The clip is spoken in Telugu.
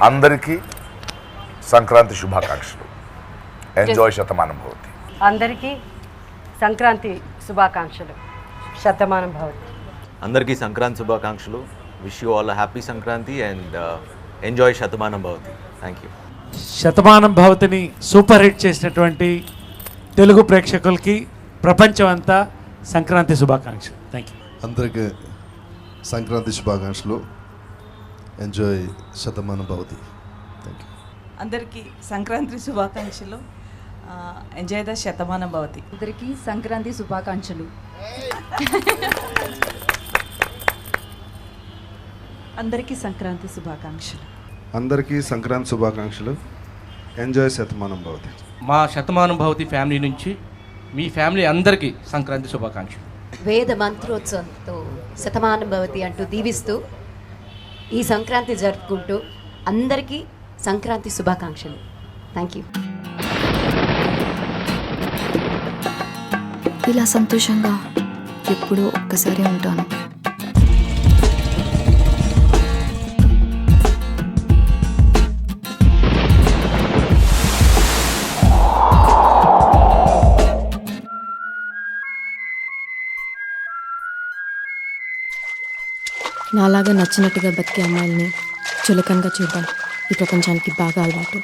అందరికీ సంక్రాంతి శుభాకాంక్షలు. ఎంజాయ్ శతమానం భవతి. అందరికీ సంక్రాంతి శుభాకాంక్షలు. శతమానం భవతి. అందరికీ సంక్రాంతి శుభాకాంక్షలు. Wish you all happy Sankranti and enjoy Shatamanam Bhavati. Thank you. Shatamanam భవతిని సూపర్ హిట్ చేసినటువంటి తెలుగు ప్రేక్షకులకి ప్రపంచం అంతా సంక్రాంతి శుభాకాంక్షలు. Thank you. అందరికీ సంక్రాంతి శుభాకాంక్షలు. Enjoy Shatamanam Bhavati. Thank you. అందరికీ సంక్రాంతి శుభాకాంక్షలు. Enjoy the Shatamanam Bhavati. అందరికీ సంక్రాంతి శుభాకాంక్షలు. అందరికీ సంక్రాంతి శుభాకాంక్షలు. అందరికీ సంక్రాంతి శుభాకాంక్షలు. ఎంజాయ్ శతమానం భవతి. మా శతమానం భవతి ఫ్యామిలీ నుంచి మీ ఫ్యామిలీ అందరికీ సంక్రాంతి శుభాకాంక్షలు. వేద మంత్రోత్సవంతో శతమానం భవతి అంటూ దీవిస్తూ ఈ సంక్రాంతి జరుపుకుంటూ అందరికీ సంక్రాంతి శుభాకాంక్షలు. Thank you. ఇలా సంతోషంగా ఎప్పుడూ ఒక్కసారి ఉంటాను. నాలాగా నచ్చినట్టుగా బతికే అమ్మాయిల్ని చులకనగా చూద్దాం. ఈ ప్రపంచానికి బాగా అలవాటు.